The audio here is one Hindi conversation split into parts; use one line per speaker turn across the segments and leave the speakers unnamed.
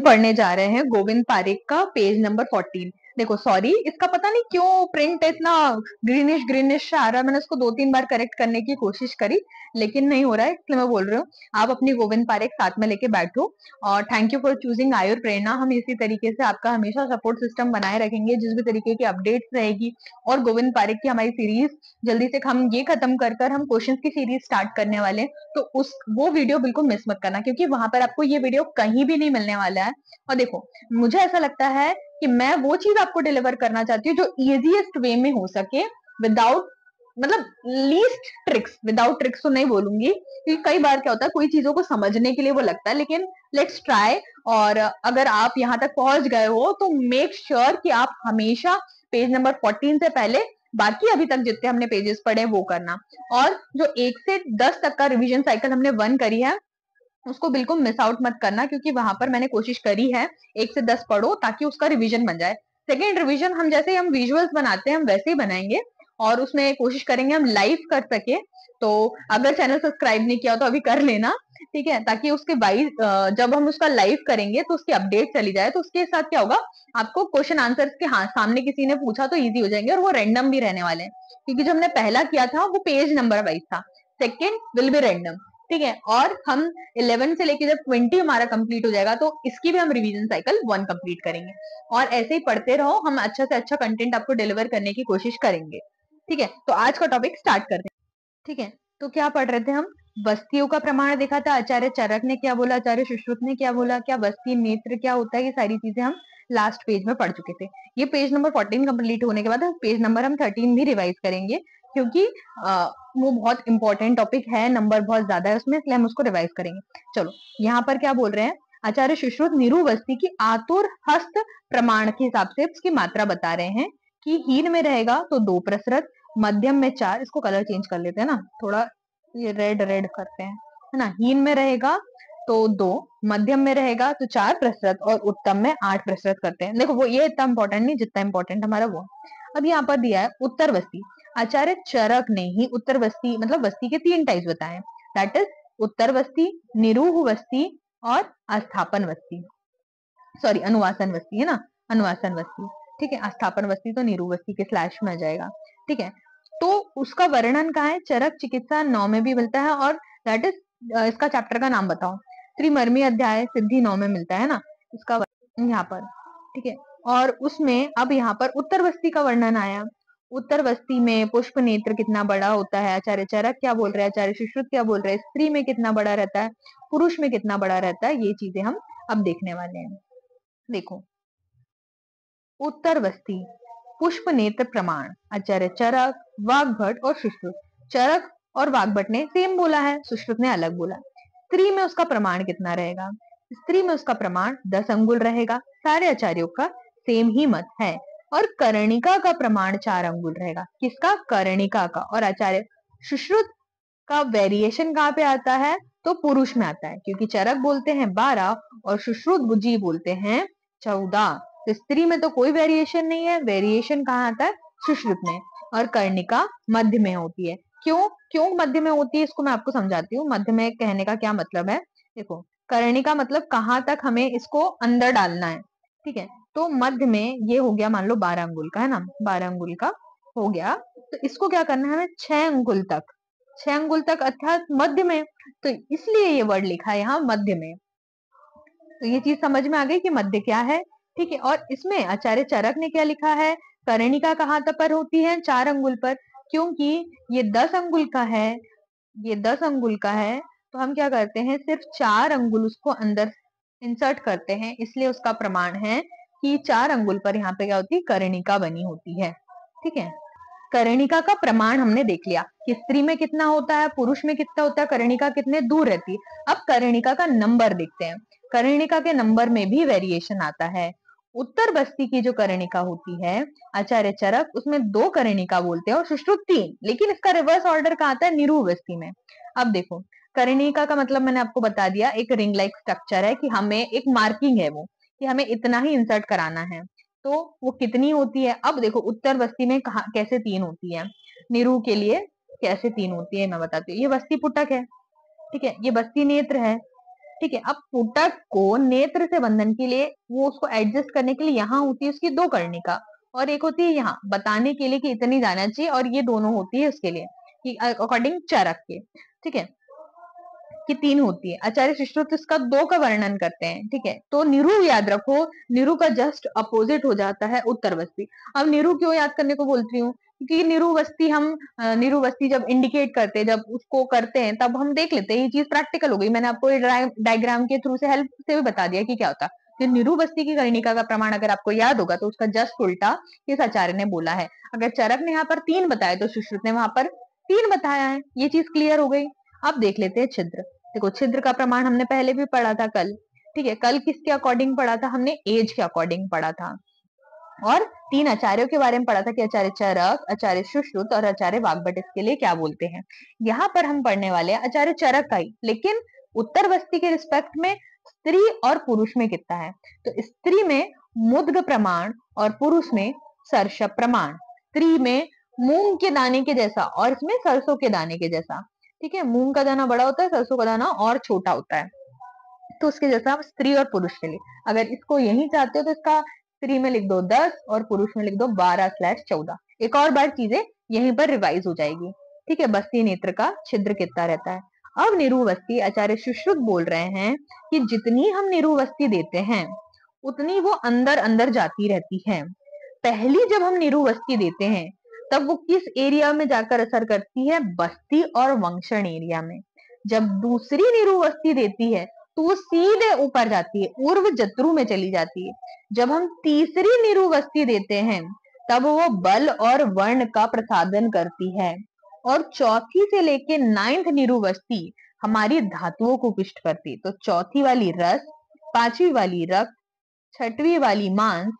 पढ़ने जा रहे हैं गोविंद पारेख का पेज नंबर 14। देखो सॉरी, इसका पता नहीं क्यों प्रिंट इतना ग्रीनिश ग्रीनिश आ रहा है। मैंने उसको 2-3 बार करेक्ट करने की कोशिश करी लेकिन नहीं हो रहा है, इसलिए मैं बोल रही हूँ आप अपनी गोविंद पारेख साथ में लेके बैठो। और थैंक यू फॉर चूजिंग आयुर प्रेरणा। हम इसी तरीके से आपका हमेशा सपोर्ट सिस्टम बनाए रखेंगे, जिस भी तरीके की अपडेट्स रहेगी। और गोविंद पारेख की हमारी सीरीज जल्दी से हम ये खत्म कर कर हम क्वेश्चंस की सीरीज स्टार्ट करने वाले हैं, तो उस वो वीडियो बिल्कुल मिस मत करना, क्योंकि वहां पर आपको ये वीडियो कहीं भी नहीं मिलने वाला है। और देखो, मुझे ऐसा लगता है कि मैं वो चीज आपको डिलीवर करना चाहती हूँ जो इजीएस्ट वे में हो सके, विदाउट मतलब लीस्ट ट्रिक्स। विदाउट ट्रिक्स तो नहीं बोलूंगी, क्योंकि कई बार क्या होता है कोई चीजों को समझने के लिए वो लगता है, लेकिन लेट्स ट्राई। और अगर आप यहाँ तक पहुंच गए हो तो मेक श्योर कि आप हमेशा पेज नंबर 14 से पहले बाकी अभी तक जितने हमने पेजेस पढ़े वो करना। और जो 1 से 10 तक का रिवीजन साइकिल हमने 1 करी है उसको बिल्कुल मिस आउट मत करना, क्योंकि वहां पर मैंने कोशिश करी है 1 से 10 पढ़ो ताकि उसका रिवीजन बन जाए। सेकेंड रिवीजन हम जैसे हम विजुअल्स बनाते हैं हम वैसे ही बनाएंगे, और उसमें कोशिश करेंगे हम लाइव कर सके। तो अगर चैनल सब्सक्राइब नहीं किया हो तो अभी कर लेना, ठीक है, ताकि उसके वाइज जब हम उसका लाइव करेंगे तो उसकी अपडेट चली जाए, तो उसके साथ क्या होगा, आपको क्वेश्चन आंसर्स के हाँ सामने किसी ने पूछा तो इजी हो जाएंगे, और वो रैंडम भी रहने वाले हैं। क्योंकि जो हमने पहला किया था वो पेज नंबर वाइज था, सेकेंड विल बी रैंडम, ठीक है। और हम 11 से लेके जब 20 हमारा कंप्लीट हो जाएगा तो इसकी भी हम रिवीजन साइकिल 1 कंप्लीट करेंगे। और ऐसे ही पढ़ते रहो, हम अच्छा से अच्छा कंटेंट आपको डिलीवर करने की कोशिश करेंगे, ठीक है। तो आज का टॉपिक स्टार्ट करते हैं, ठीक है। तो क्या पढ़ रहे थे हम, वस्तियों का प्रमाण देखा था, आचार्य चरक ने क्या बोला, आचार्य सुश्रुत ने क्या बोला, क्या वस्ती नेत्र क्या होता है, ये सारी चीजें हम लास्ट पेज में पढ़ चुके थे। ये पेज नंबर 14 कंप्लीट होने के बाद पेज नंबर हम 13 भी रिवाइज करेंगे, क्योंकि वो बहुत इंपॉर्टेंट टॉपिक है, नंबर बहुत ज्यादा है उसमें, इसलिए हम उसको रिवाइज करेंगे। चलो यहाँ पर क्या बोल रहे हैं, आचार्य सुश्रुत निरुवस्ती की आतुर हस्त प्रमाण के हिसाब से उसकी मात्रा बता रहे हैं कि हीन में रहेगा तो 2 प्रसरत, मध्यम में 4, इसको कलर चेंज कर लेते हैं ना थोड़ा, ये रेड रेड करते हैं, है ना। हीन में रहेगा तो 2, मध्यम में रहेगा तो 4 प्रतिशत, और उत्तम में 8 प्रतिशत करते हैं। देखो वो ये इतना इंपॉर्टेंट नहीं जितना इंपॉर्टेंट हमारा वो। अब यहाँ पर दिया है उत्तर वस्ती। आचार्य चरक ने ही उत्तर वस्ती मतलब वस्ती के 3 टाइप्स बताए, दैट इज उत्तर वस्ती, निरूह वस्ती और अस्थापन वस्ती, सॉरी अनुवासन वस्ती, है ना, अनुवासन वस्ती, ठीक है। अस्थापन वस्ती तो निरूह वस्ती के स्लैश में आ जाएगा, ठीक है। तो उसका वर्णन कहाँ है, चरक चिकित्सा 9 में भी मिलता है, और दैट इज इसका चैप्टर का नाम बताओ, त्रिमर्मी अध्याय सिद्धि 9 में मिलता है ना, इसका यहाँ पर, ठीक है। और उसमें अब यहाँ पर उत्तर वस्ती का वर्णन आया। उत्तर वस्ती में पुष्प नेत्र कितना बड़ा होता है, आचार्य चरक क्या बोल रहे हैं, आचार्य सुश्रुत क्या बोल रहे हैं, स्त्री में कितना बड़ा रहता है, पुरुष में कितना बड़ा रहता है, ये चीजें हम अब देखने वाले हैं। देखो उत्तर वस्ती पुष्प नेत्र प्रमाण, आचार्य चरक, वाग्भट और सुश्रुत। चरक और वाग्भट ने सेम बोला है, सुश्रुत ने अलग बोला। स्त्री में उसका प्रमाण कितना रहेगा, स्त्री में उसका प्रमाण 10 अंगुल रहेगा, सारे आचार्यों का सेम ही मत है। और कर्णिका का प्रमाण 4 अंगुल रहेगा, किसका, कर्णिका का। और आचार्य सुश्रुत का वेरिएशन कहाँ पे आता है, तो पुरुष में आता है, क्योंकि चरक बोलते हैं 12 और सुश्रुत जी बोलते हैं 14। तो स्त्री में तो कोई वेरिएशन नहीं है, वेरिएशन कहाँ आता है, सुश्रुत में। और कर्णिका मध्य में होती है। क्यों क्यों मध्य में होती है, इसको मैं आपको समझाती हूँ, मध्य में कहने का क्या मतलब है। देखो कर्णिका मतलब कहाँ तक हमें इसको अंदर डालना है, ठीक है। तो मध्य में ये हो गया मान लो 12 अंगुल का, है ना, 12 अंगुल का हो गया, तो इसको क्या करना है हमें 6 अंगुल तक, 6 अंगुल तक अर्थात मध्य में, तो इसलिए ये वर्ड लिखा है यहाँ मध्य में। तो ये चीज समझ में आ गई कि मध्य क्या है, ठीक है। और इसमें आचार्य चरक ने क्या लिखा है, कर्णिका कहाँ तक पर होती है, 4 अंगुल पर, क्योंकि ये 10 अंगुल का है, ये 10 अंगुल का है, तो हम क्या करते हैं सिर्फ 4 अंगुल उसको अंदर इंसर्ट करते हैं, इसलिए उसका प्रमाण है कि 4 अंगुल पर यहाँ पे क्या होती है, कर्णिका बनी होती है, ठीक है। कर्णिका का प्रमाण हमने देख लिया कि स्त्री में कितना होता है, पुरुष में कितना होता है, कर्णिका कितने दूर रहती है। अब कर्णिका का नंबर देखते हैं, कर्णिका के नंबर में भी वेरिएशन आता है। उत्तर बस्ती की जो कर्णिका होती है, आचार्य चरक उसमें 2 कर्णिका बोलते हैं और सुश्रुत 3, लेकिन इसका रिवर्स ऑर्डर कहाँ आता है, निरूह बस्ती में। अब देखो कर्णिका का मतलब मैंने आपको बता दिया, एक रिंग लाइक स्ट्रक्चर है कि हमें एक मार्किंग है वो, कि हमें इतना ही इंसर्ट कराना है, तो वो कितनी होती है। अब देखो उत्तर बस्ती में कहा कैसे 3 होती है, निरूह के लिए कैसे 3 होती है मैं बताती हूँ। ये बस्ती पुटक है, ठीक है, ये बस्ती नेत्र है, ठीक है। अब पुटक को नेत्र से बंधन के लिए वो उसको एडजस्ट करने के लिए यहाँ होती है उसकी दो कर्णिका, और एक होती है यहाँ बताने के लिए कि इतनी जाना चाहिए, और ये दोनों होती है उसके लिए कि अकॉर्डिंग चरक के, ठीक है, कि तीन होती है। आचार्य सुश्रुत इसका दो का वर्णन करते हैं, ठीक है। तो निरु याद रखो, निरु का जस्ट अपोजिट हो जाता है उत्तरवस्ती। अब निरु क्यों याद करने को बोलती हूँ, क्योंकि निरुवस्ती हम निरुवस्ती जब इंडिकेट करते हैं, जब उसको करते हैं तब हम देख लेते हैं, ये चीज प्रैक्टिकल हो गई, मैंने आपको डायग्राम के थ्रू से हेल्प से भी बता दिया कि क्या होता है। तो निरुवस्ती की कर्णिका का प्रमाण अगर आपको याद होगा तो उसका जस्ट उल्टा इस आचार्य ने बोला है। अगर चरक ने यहाँ पर तीन बताया तो सुश्रुत ने वहां पर तीन बताया है, ये चीज क्लियर हो गई। अब देख लेते हैं छिद्र। देखो छिद्र का प्रमाण हमने पहले भी पढ़ा था कल, ठीक है। कल किसके अकॉर्डिंग पढ़ा था, हमने एज के अकॉर्डिंग पढ़ा था, और तीन आचार्यों के बारे में पढ़ा था कि आचार्य चरक, आचार्य सुश्रुत और आचार्य वाग्भट इसके लिए क्या बोलते हैं। यहाँ पर हम पढ़ने वाले हैं आचार्य चरक का ही, लेकिन उत्तरवस्ती के रिस्पेक्ट में स्त्री और पुरुष में कितना है। तो स्त्री में मुद्ग प्रमाण और पुरुष में सर्षप प्रमाण। स्त्री में मूंग के दाने के जैसा और इसमें सरसों के दाने के जैसा, ठीक है। मूंग का दाना बड़ा होता है, सरसों का दाना और छोटा होता है, तो उसके जैसा स्त्री और पुरुष के लिए। अगर इसको यही चाहते हो तो इसका स्त्री में लिख दो 10 और पुरुष में लिख दो 12/14। एक और बार चीजें यहीं पर रिवाइज हो जाएगी, ठीक है। बस्ती नेत्र का छिद्र कितना रहता है। अब निरुवस्ती आचार्य सुश्रुत बोल रहे हैं कि जितनी हम निरुवस्ती देते हैं उतनी वो अंदर अंदर जाती रहती है। पहली जब हम निरुवस्ती देते हैं तब वो किस एरिया में जाकर असर करती है, बस्ती और वंक्षण एरिया में। जब दूसरी निरुवस्ती देती है तो वो सीधे ऊपर जाती है, उर्व जत्रु में चली जाती है। जब हम तीसरी निरुवस्ती देते हैं तब वो बल और वर्ण का प्रसादन करती है, और चौथी से लेके 9th निरुवस्ती हमारी धातुओं को पुष्ट करती है। तो चौथी वाली रस, पांचवी वाली रक्त, छठवीं वाली मांस,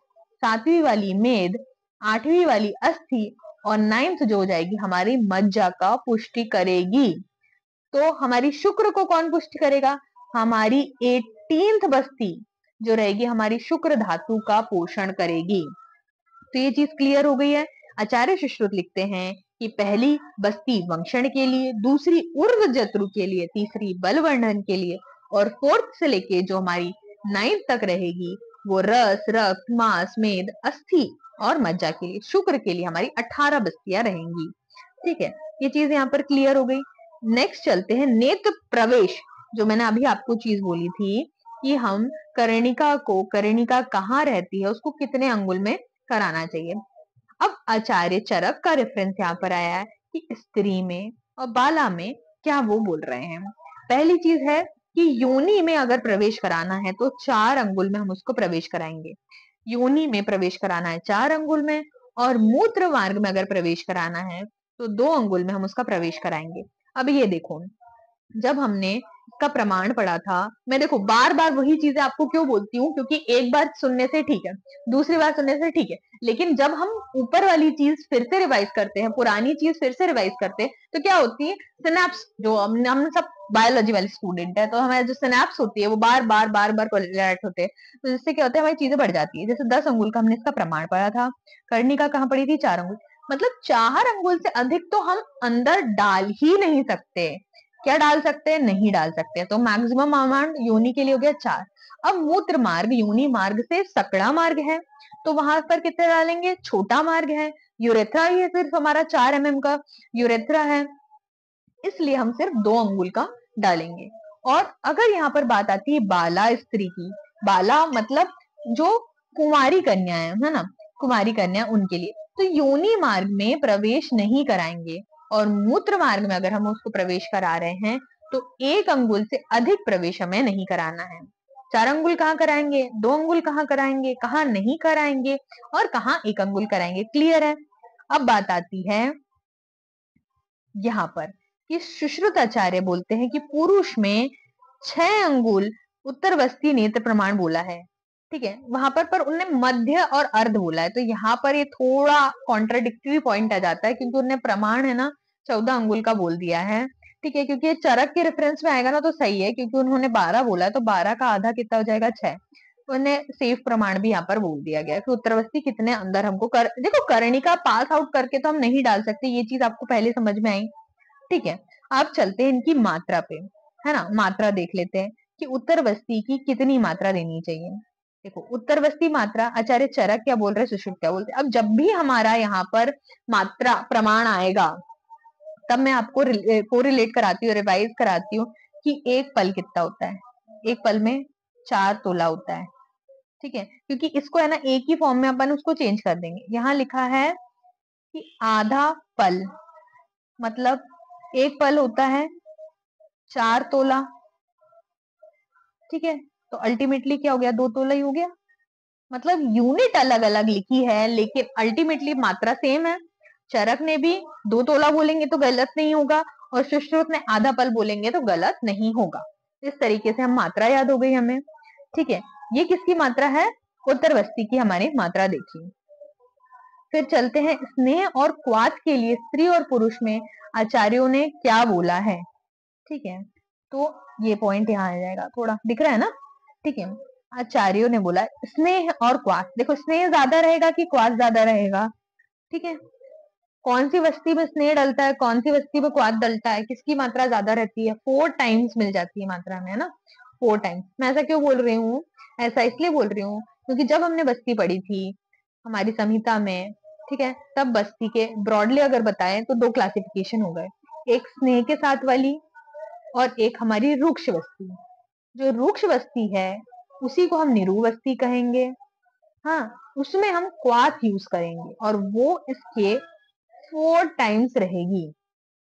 सातवीं वाली मेद, आठवीं वाली अस्थि, और 9th जो हो जाएगी हमारी मज्जा का पुष्टि करेगी। तो हमारी शुक्र को कौन पुष्टि करेगा, हमारी 18th बस्ती जो रहेगी हमारी शुक्र धातु का पोषण करेगी। तो ये चीज क्लियर हो गई है। आचार्य सुश्रुत लिखते हैं कि पहली बस्ती वंक्षण के लिए, दूसरी उर्व जत्रु के लिए, तीसरी बलवर्धन के लिए, और फोर्थ से लेके जो हमारी 9th तक रहेगी वो रस, रक्त, मांस, मेद, अस्थि और मज्जा के लिए, शुक्र के लिए हमारी 18 बस्तियां रहेंगी, ठीक है। ये चीज यहाँ पर क्लियर हो गई। नेक्स्ट चलते हैं नेत्र प्रवेश। जो मैंने अभी आपको चीज बोली थी कि हम कर्णिका को, कर्णिका कहाँ रहती है, उसको कितने अंगुल में कराना चाहिए। अब आचार्य चरक का रेफरेंस यहाँ पर आया है कि स्त्री में और बाला में क्या वो बोल रहे हैं। पहली चीज है कि योनि में अगर प्रवेश कराना है तो 4 अंगुल में हम उसको प्रवेश कराएंगे। योनि में प्रवेश कराना है 4 अंगुल में, और मूत्र मार्ग में अगर प्रवेश कराना है तो 2 अंगुल में हम उसका प्रवेश कराएंगे। अब ये देखो, जब हमने इसका प्रमाण पढ़ा था, मैं देखो बार बार वही चीजें आपको क्यों बोलती हूँ, क्योंकि एक बार सुनने से ठीक है, दूसरी बार सुनने से ठीक है, लेकिन जब हम ऊपर वाली चीज फिर से रिवाइज करते हैं, पुरानी चीज फिर से रिवाइज करते हैं, तो क्या होती है, सिनेप्स, जो हम सब बायोलॉजी वाले स्टूडेंट है तो हमारे जो सिनेप्स होती है वो बार बार बार बार कोलैट होते हैं, तो जिससे क्या होता है हमारी चीजें बढ़ जाती है। जैसे 10 अंगुल का हमने इसका प्रमाण पढ़ा था, कर्णिका कहाँ पड़ी थी, 4 अंगुल, मतलब 4 अंगुल से अधिक तो हम अंदर डाल ही नहीं सकते। क्या डाल सकते हैं, नहीं डाल सकते, तो मैक्सिमम अमाउंट योनि के लिए हो गया 4। अब मूत्र मार्ग योनि मार्ग से सकड़ा मार्ग है, तो वहां पर कितने डालेंगे, छोटा मार्ग है। यूरेथ्रा ही सिर्फ हमारा 4 mm का यूरेथ्रा है, इसलिए हम सिर्फ 2 अंगुल का डालेंगे। और अगर यहाँ पर बात आती है बाला स्त्री की, बाला मतलब जो कुमारी कन्या है ना, कुमारी कन्या उनके लिए, तो योनि मार्ग में प्रवेश नहीं कराएंगे, और मूत्र मार्ग में अगर हम उसको प्रवेश करा रहे हैं तो 1 अंगुल से अधिक प्रवेश हमें नहीं कराना है। 4 अंगुल कहाँ कराएंगे, 2 अंगुल कहाँ कराएंगे, कहाँ नहीं कराएंगे, और कहाँ 1 अंगुल कराएंगे, क्लियर है। अब बात आती है यहाँ पर कि सुश्रुताचार्य बोलते हैं कि पुरुष में 6 अंगुल उत्तरवस्ती नेत्र प्रमाण बोला है, ठीक है। वहां पर उन्होंने मध्य और अर्ध बोला है, तो यहाँ पर ये थोड़ा कॉन्ट्राडिक्टरी पॉइंट आ जाता है, क्योंकि उन्होंने प्रमाण है ना 14 अंगुल का बोल दिया है, ठीक है। क्योंकि ये चरक के रेफरेंस में आएगा ना तो सही है, क्योंकि उन्होंने 12 बोला है, तो 12 का आधा कितना हो जाएगा, 6। उन्हें सेफ प्रमाण भी यहाँ पर बोल दिया गया कि उत्तरवस्ती कितने अंदर हमको देखो कर्णिका पास आउट करके तो हम नहीं डाल सकते, ये चीज आपको पहले समझ में आई, ठीक है। अब चलते हैं इनकी मात्रा पे, है ना, मात्रा देख लेते हैं कि उत्तरवस्ती की कितनी मात्रा देनी चाहिए। देखो उत्तरवस्ती मात्रा आचार्य चरक क्या बोल रहे हैं, सुश्रुत क्या बोलते हैं। अब जब भी हमारा यहाँ पर मात्रा प्रमाण आएगा तब मैं आपको कोरिलेट कराती हूँ, रिवाइज कराती हूँ कि एक पल कितना होता है। एक पल में 4 तोला होता है, ठीक है। क्योंकि इसको है ना एक ही फॉर्म में अपन उसको चेंज कर देंगे। यहाँ लिखा है कि आधा पल, मतलब एक पल होता है 4 तोला, ठीक है। तो अल्टीमेटली क्या हो गया, 2 तोला ही हो गया। मतलब यूनिट अलग अलग लिखी है लेकिन अल्टीमेटली मात्रा सेम है। चरक ने भी 2 तोला बोलेंगे तो गलत नहीं होगा और सुश्रुत ने आधा पल बोलेंगे तो गलत नहीं होगा। इस तरीके से हम मात्रा याद हो गई हमें, ठीक है। ये किसकी मात्रा है, उत्तरवस्ती की हमारी मात्रा देखी। फिर चलते हैं स्नेह और क्वाथ के लिए स्त्री और पुरुष में आचार्यों ने क्या बोला है, ठीक है। तो ये पॉइंट यहाँ आ जाएगा, थोड़ा दिख रहा है ना, ठीक है। आचार्यों ने बोला स्नेह और क्वाथ, देखो स्नेह ज्यादा रहेगा कि क्वाथ ज्यादा रहेगा, ठीक है। कौन सी वस्ती में स्नेह डलता है, कौन सी वस्ती में क्वाथ डलता है, किसकी मात्रा ज्यादा रहती है, 4 टाइम्स मिल जाती है मात्रा में, है ना, 4 टाइम्स। मैं ऐसा क्यों बोल रही हूँ, ऐसा इसलिए बोल रही हूँ क्योंकि जब हमने बस्ती पढ़ी थी हमारी संहिता में, ठीक है, तब बस्ती के ब्रॉडली अगर बताएं तो 2 क्लासिफिकेशन हो गए, एक स्नेह के साथ वाली और एक हमारी रुक्ष बस्ती। जो रुक्ष बस्ती है उसी को हम निरू बस्ती कहेंगे, हाँ, उसमें हम क्वाथ यूज करेंगे और वो इसके 4 टाइम्स रहेगी,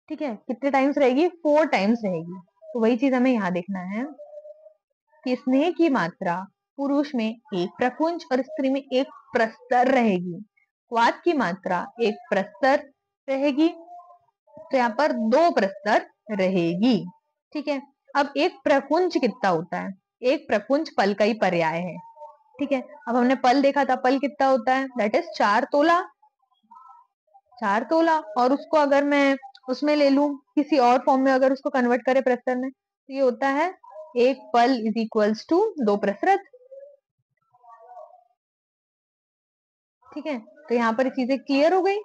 ठीक है। कितने टाइम्स रहेगी, 4 टाइम्स रहेगी। तो वही चीज हमें यहाँ देखना है कि स्नेह की मात्रा पुरुष में एक प्रकुंज और स्त्री में एक प्रस्तर रहेगी, क्वाथ की मात्रा एक प्रस्तर रहेगी, तो यहाँ पर 2 प्रस्तर रहेगी, ठीक है। अब एक प्रकुंज कितना होता है, एक प्रकुंज पल का ही पर्याय है, ठीक है। अब हमने पल देखा था, पल कितना होता है, दैट इज 4 तोला, 4 तोला। और उसको अगर मैं उसमें ले लूं किसी और फॉर्म में, अगर उसको कन्वर्ट करें प्रस्तर में, तो ये होता है एक पल इज इक्वल्स टू 2 प्रसरत, ठीक है। तो यहाँ पर चीजें क्लियर हो गई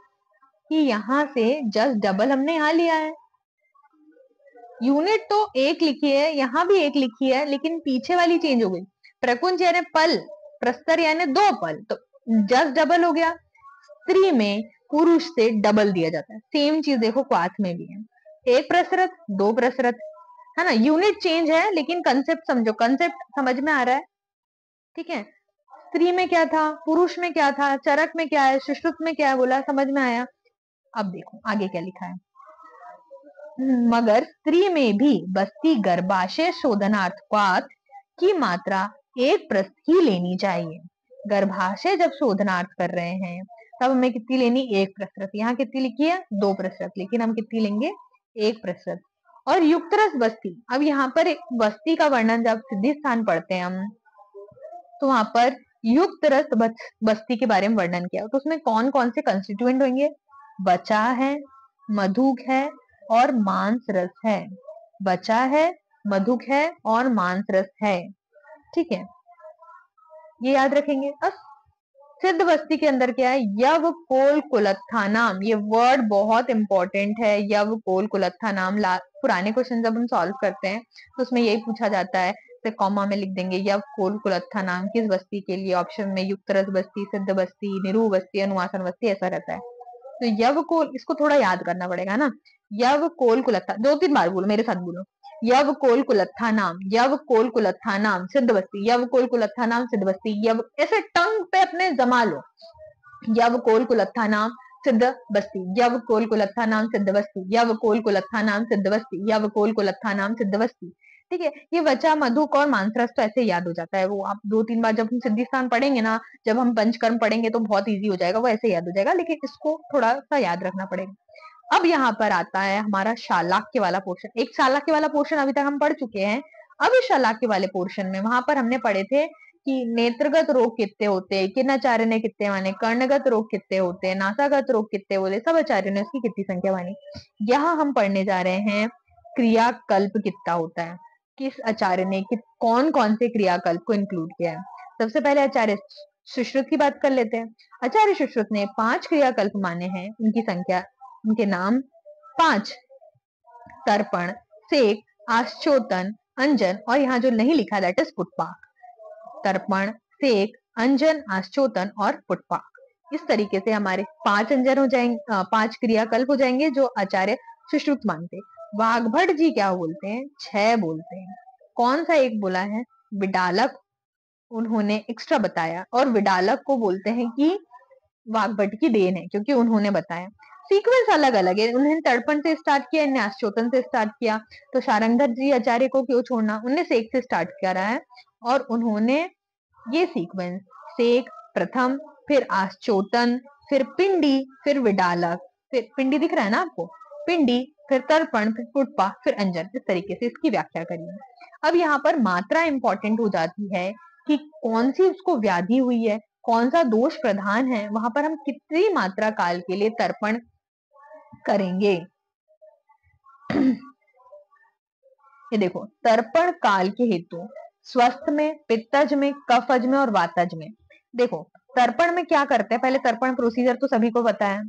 कि यहाँ से जस्ट डबल हमने यहाँ लिया है। यूनिट तो एक लिखी है, यहाँ भी एक लिखी है, लेकिन पीछे वाली चेंज हो गई। प्रकुंज यानी पल, प्रस्तर यानी 2 पल, तो जस्ट डबल हो गया। स्त्री में पुरुष से डबल दिया जाता है, सेम चीज देखो क्वाथ में भी है, एक प्रसरत 2 प्रसरत, है ना। यूनिट चेंज है लेकिन कंसेप्ट समझो, कंसेप्ट समझ में आ रहा है, ठीक है। स्त्री में क्या था, पुरुष में क्या था, चरक में क्या है, सुश्रुत में क्या है, बोला समझ में आया। अब देखो आगे क्या लिखा है, मगर स्त्री में भी बस्ती गर्भाशय शोधनार्थ क्वाथ की मात्रा एक प्रस्थ ही लेनी चाहिए। गर्भाशय जब शोधनार्थ कर रहे हैं तब हमें कितनी लेनी, एक प्रसरत। यहाँ कितनी लिखी है, 2 प्रसरत, लेकिन हम कितनी लेंगे, एक प्रसरत। और युक्तरस बस्ती, अब यहाँ पर एक बस्ती का वर्णन जब सिद्धि स्थान पढ़ते हैं हम, तो वहां पर युक्त रस बस्ती के बारे में वर्णन किया, तो उसमें कौन कौन से कंस्टिट्यूएंट होंगे, बचा है, मधुक है और मांस रस है। बचा है, मधुक है और मांस रस है, ठीक है, ये याद रखेंगे। अब सिद्ध बस्ती के अंदर क्या है, यव कोल कुलत्था नाम, ये वर्ड बहुत इंपॉर्टेंट है, यव कोल कुलत्था नाम। पुराने क्वेश्चन जब हम सॉल्व करते हैं तो उसमें यही पूछा जाता है, तो कॉमा में लिख देंगे यव कोल कुलत्था नाम किस बस्ती के लिए, ऑप्शन में युक्तरस बस्ती, सिद्ध बस्ती, निरू बस्ती, अनुवासन बस्ती, ऐसा रहता है। तो यव कोल, इसको थोड़ा याद करना पड़ेगा ना, यव कोल कुलत्था, 2-3 बार बोलो, मेरे साथ बोलो, यव कोल कुलत्था नाम, यव कोल कुलत्था नाम सिद्ध बस्ती, यव कोल कुलत्था नाम सिद्ध बस्ती, यव, ऐसे टंग पे अपने जमा लो, यव कोल कुलत्था नाम सिद्ध बस्ती, यव कोल कुलत्था नाम सिद्ध बस्ती, यव कोल कुलत्था नाम सिद्ध बस्ती, यव कोल कुलत्था नाम सिद्ध बस्ती, ठीक है। ये वचा, मधुक और मांसरस तो ऐसे याद हो जाता है, वो आप 2-3 बार जब हम सिद्धि स्थान पढ़ेंगे ना, जब हम पंचकर्म पढ़ेंगे तो बहुत इजी हो जाएगा, वो ऐसे याद हो जाएगा, लेकिन इसको थोड़ा सा याद रखना पड़ेगा। अब यहाँ पर आता है हमारा शालाक्य वाला पोर्शन। एक शालाक्य वाला पोर्शन अभी तक हम पढ़ चुके हैं, अब इस शालाक्य वाले पोर्शन में वहां पर हमने पढ़े थे कि नेत्रगत रोग कितने होते हैं, किन आचार्य ने कितने माने, कर्णगत रोग कितने होते हैं, नासागत रोग कितने होते, सब आचार्य ने उसकी कितनी संख्या मानी। यहाँ हम पढ़ने जा रहे हैं क्रियाकल्प कितना होता है, किस आचार्य ने कौन कौन से क्रियाकल्प को इंक्लूड किया है। सबसे पहले आचार्य सुश्रुत की बात कर लेते हैं। आचार्य सुश्रुत ने 5 क्रियाकल्प माने हैं, उनकी संख्या, उनके नाम 5, तर्पण, सेक, आश्चोतन, अंजन, और यहाँ जो नहीं लिखा दैट इज पुष्पाक। तर्पण, सेक, अंजन, आश्चोतन और पुष्पाक। इस तरीके से हमारे 5 अंजन हो जाएंगे, 5 क्रियाकल्प हो जाएंगे जो आचार्य सुश्रुत मानते। वाग्भट जी क्या बोलते हैं? 6 बोलते हैं। कौन सा एक बोला है? विडालक उन्होंने एक्स्ट्रा बताया, और विडालक को बोलते हैं कि वाग्भट की देन है क्योंकि उन्होंने बताया। सीक्वेंस अलग अलग है, उन्होंने तर्पण से स्टार्ट किया, इन्हें आश्चोतन से स्टार्ट किया। तो शारंगधर जी आचार्य को क्यों छोड़ना, उन्हें सेक से स्टार्ट करा है, और उन्होंने ये सीक्वेंस सेक प्रथम, फिर आश्चोतन, फिर पिंडी, फिर विडालक, फिर पिंडी दिख रहा है ना आपको, पिंडी, फिर तर्पण, फिर पुष्पा, फिर अंजन, इस तरीके से इसकी व्याख्या करिए। अब यहाँ पर मात्रा इंपॉर्टेंट हो जाती है कि कौन सी उसको व्याधि हुई है, कौन सा दोष प्रधान है, वहां पर हम कितनी मात्रा काल के लिए तर्पण करेंगे। ये देखो, तर्पण काल के हेतु स्वस्थ में, पित्तज में, कफज में और वातज में। देखो तर्पण में क्या करते हैं, पहले तर्पण प्रोसीजर तो सभी को पता है,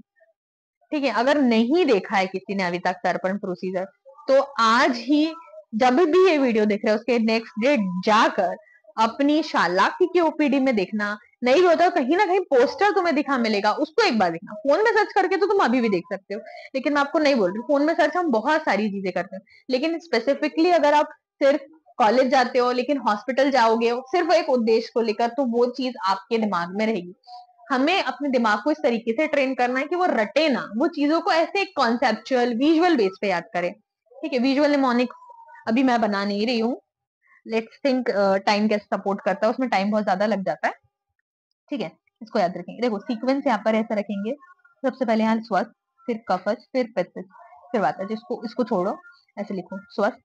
ठीक है। अगर नहीं देखा है किसी ने अभी तक तर्पण प्रोसीजर, तो आज ही जब भी ये वीडियो देख रहे हो उसके नेक्स्ट डे जाकर अपनी शालाक्य की ओपीडी में देखना। नहीं होता कहीं ना कहीं पोस्टर तुम्हें दिखा मिलेगा, उसको एक बार देखना। फोन में सर्च करके तो तुम अभी भी देख सकते हो, लेकिन मैं आपको नहीं बोल रही, फोन में सर्च हम बहुत सारी चीजें करते हैं, लेकिन स्पेसिफिकली अगर आप सिर्फ कॉलेज जाते हो लेकिन हॉस्पिटल जाओगे सिर्फ एक उद्देश्य को लेकर, तो वो चीज आपके दिमाग में रहेगी। हमें अपने दिमाग को इस तरीके से ट्रेन करना है कि वो रटे ना, वो चीजों को ऐसे कॉन्सेप्चुअल विजुअल बेस पे याद करे, ठीक है। विजुअल निमोनिक अभी मैं बना नहीं रही हूँ, लेट्स थिंक टाइम कैसे सपोर्ट करता है, उसमें टाइम बहुत ज्यादा लग जाता है, ठीक है। इसको याद रखेंगे। देखो सीक्वेंस यहाँ पर ऐसा रखेंगे, सबसे पहले यहाँ स्वस्थ, फिर कफज, फिर पित्तज, फिर वातज। इसको इसको छोड़ो, ऐसे लिखो स्वस्थ,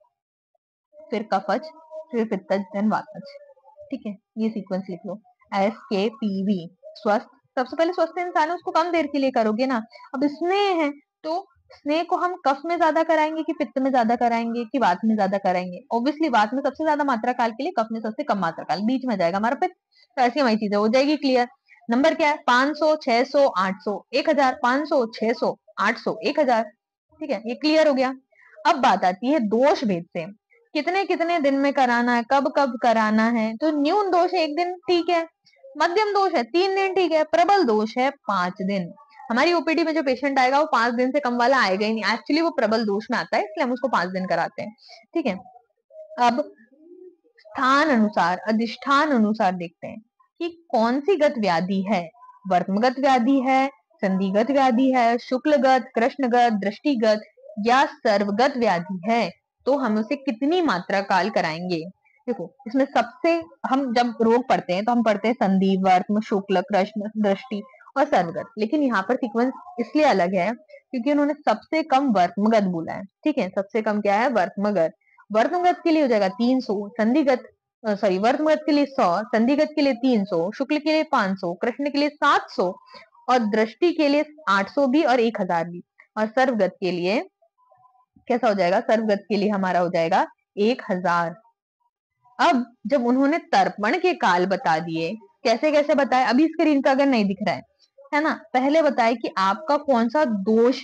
फिर कफज, फिर पित्तज, देन वातज, ठीक है। ये सीक्वेंस लिख लो। SKPV स्वस्थ, सबसे पहले स्वस्थ इंसान है उसको कम देर के लिए करोगे ना। अब स्नेह है तो स्नेह को हम कफ में ज्यादा कराएंगे कि पित्त में ज्यादा कराएंगे कि वात में ज्यादा कराएंगे? ऑब्वियसली वात में सबसे ज्यादा मात्रा काल के लिए, कफ में सबसे कम मात्रा काल, बीच में जाएगा हमारा पित्त। तो ऐसी हमारी चीजें हो जाएगी क्लियर। नंबर क्या है? 500, 600, 800, 1000, 500, 600, 800, 1000, ठीक है। ये क्लियर हो गया। अब बात आती है दोष भेद से, कितने कितने दिन में कराना है, कब कब कराना है। तो न्यून दोष है 1 दिन, ठीक है। मध्यम दोष है 3 दिन, ठीक है। प्रबल दोष है 5 दिन। हमारी ओपीडी में जो पेशेंट आएगा वो 5 दिन से कम वाला आएगा ही नहीं, एक्चुअली वो प्रबल दोष में आता है, इसलिए हम उसको 5 दिन कराते हैं, ठीक है। अब स्थान अनुसार, अधिष्ठान अनुसार देखते हैं कि कौन सी गत व्याधि है। वर्तमगत व्याधि है, संधिगत व्याधि है, शुक्लगत, कृष्णगत, दृष्टिगत या सर्वगत व्याधि है, तो हम उसे कितनी मात्रा काल कराएंगे। देखो इसमें सबसे, हम जब रोग पढ़ते हैं तो हम पढ़ते हैं संधि, वर्तम, शुक्ल, कृष्ण, दृष्टि और सर्वगत, लेकिन यहाँ पर सीक्वेंस इसलिए अलग है क्योंकि उन्होंने सबसे कम वर्तमगत बोला है, ठीक है। सबसे कम क्या है? वर्तमगत। वर्तमगत के लिए हो जाएगा 300, संधिगत सॉरी वर्तमगत के लिए 100, संधिगत के लिए 300, शुक्ल के लिए 500, कृष्ण के लिए 700 और दृष्टि के लिए 800 भी और 1000 भी। और सर्वगत के लिए कैसा हो जाएगा? सर्वगत के लिए हमारा हो जाएगा 1000। अब जब उन्होंने तर्पण के काल बता दिए, कैसे कैसे बताए, अभी स्क्रीन पे अगर नहीं दिख रहा है ना, पहले बताए कि आपका कौन सा दोष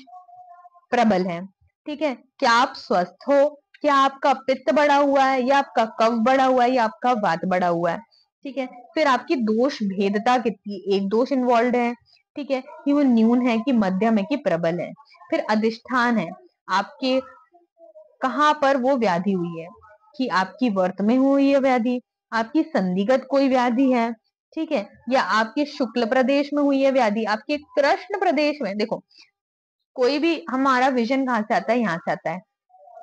प्रबल है, ठीक है। क्या आप स्वस्थ हो, क्या आपका पित्त बढ़ा हुआ है, या आपका कफ बढ़ा हुआ है, या आपका वात बढ़ा हुआ है, ठीक है। फिर आपकी दोष भेदता कितनी, एक दोष इन्वॉल्व है, ठीक है, कि वो न्यून है कि मध्यम है कि प्रबल है। फिर अधिष्ठान है, आपके कहाँ पर वो व्याधि हुई है, कि आपकी वर्त में हुई है व्याधि, आपकी संधिगत कोई व्याधि है, ठीक है, या आपके शुक्ल प्रदेश में हुई है व्याधि, आपके कृष्ण प्रदेश में। देखो कोई भी हमारा विजन कहाँ से आता है? यहाँ से आता है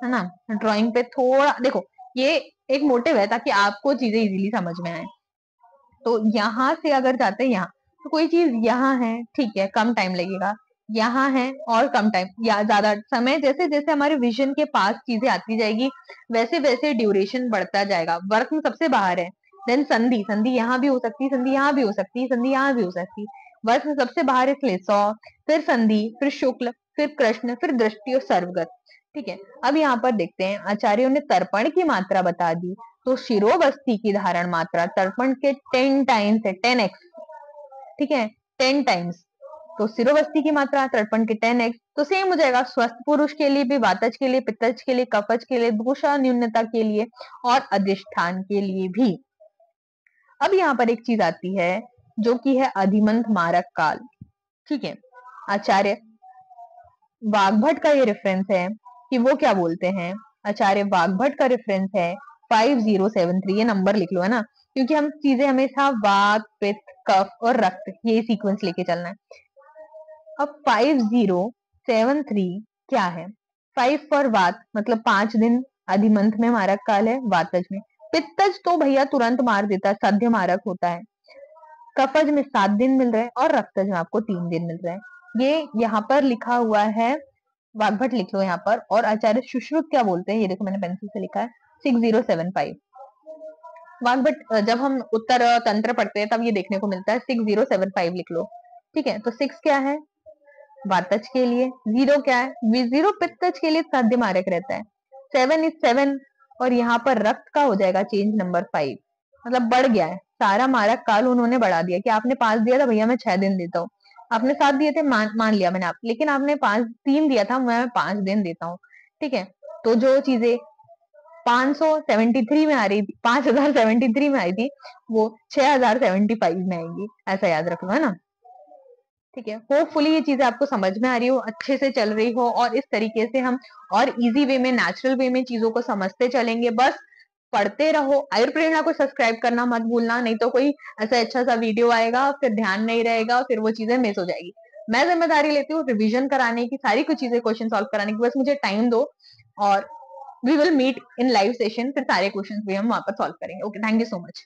ना। ड्राइंग पे थोड़ा देखो, ये एक मोटिव है ताकि आपको चीजें इजीली समझ में आए। तो यहाँ से अगर जाते हैं यहाँ, तो कोई चीज यहाँ है, ठीक है, कम टाइम लगेगा, यहाँ है और कम टाइम या ज्यादा समय, जैसे जैसे हमारे विजन के पास चीजें आती जाएगी वैसे वैसे ड्यूरेशन बढ़ता जाएगा। वर्क में सबसे बाहर है, देन संधि, संधि यहाँ भी हो सकती है, संधि यहाँ भी हो सकती है, संधि यहाँ भी हो सकती है। वर्क में सबसे बाहर है इसलिए 100, फिर संधि, फिर शुक्ल, फिर कृष्ण, फिर दृष्टि और सर्वगत, ठीक है। अब यहाँ पर देखते हैं, आचार्यों ने तर्पण की मात्रा बता दी, तो शिरोबस्ती की धारण मात्रा तर्पण के 10 टाइम्स है, 10x, ठीक है, 10 टाइम्स। तो सिरोवस्ती की मात्रा तर्पण के 10x, तो सेम हो जाएगा स्वस्थ पुरुष के लिए भी, वातज के लिए, पित्तज के लिए, कफज के लिए, दोषा न्यूनता के लिए और अधिष्ठान के लिए भी। अब यहाँ पर एक चीज आती है जो कि है अधिमंत मारक काल। ठीक है, आचार्य वाग्भट का ये रेफरेंस है कि वो क्या बोलते हैं। आचार्य वाग्भट का रेफरेंस है 5073, ये नंबर लिख लो है ना, क्योंकि हम चीजें हमेशा वात, पित्त, कफ और रक्त ये सीक्वेंस लेके चलना है। अब 5073 क्या है? 5 फॉर वात, मतलब 5 दिन अधिमंथ में मारक काल है, वातज में। पित्तज तो भैया तुरंत मार देता है, साध्य मारक होता है। कफज में 7 दिन मिल रहे हैं और रक्तज में आपको 3 दिन मिल रहे हैं। ये यहाँ पर लिखा हुआ है, वाग्भट लिख लो यहाँ पर। और आचार्य सुश्रुत क्या बोलते हैं, ये देखो मैंने पेंसिल से लिखा है 6075। वाग्भट जब हम उत्तर तंत्र पढ़ते हैं तब ये देखने को मिलता है 6075 लिख लो। ठीक है, तो 6 क्या है? वातज के लिए। 0 क्या है? 0 पित्तज के लिए साध्य मारक रहता है। 7 इज 7 और यहाँ पर रक्त का हो जाएगा चेंज नंबर 5, मतलब बढ़ गया है सारा मारक काल, उन्होंने बढ़ा दिया कि आपने 5 दिया था भैया मैं 6 दिन देता हूँ, आपने 7 दिए थे मान लिया मैंने आप, लेकिन आपने 3 दिया था मैं 5 दिन देता हूँ। ठीक है, तो जो चीजें 573 में आ रही थी, 5073 में आई थी, वो 6075 में आएंगी, ऐसा याद रख लो है ना। ठीक है, होपफुली ये चीजें आपको समझ में आ रही हो, अच्छे से चल रही हो, और इस तरीके से हम और इजी वे में, नेचुरल वे में चीजों को समझते चलेंगे। बस पढ़ते रहो। आयुर्प्रेरणा को सब्सक्राइब करना मत भूलना, नहीं तो कोई ऐसा अच्छा सा वीडियो आएगा फिर ध्यान नहीं रहेगा, फिर वो चीजें मिस हो जाएगी। मैं जिम्मेदारी लेती हूँ रिवीजन कराने की, सारी कुछ चीजें क्वेश्चन सॉल्व कराने की, बस मुझे टाइम दो और we will meet in live session, फिर सारे क्वेश्चन भी हम वहां पर सॉल्व करेंगे। Okay, thank you so much.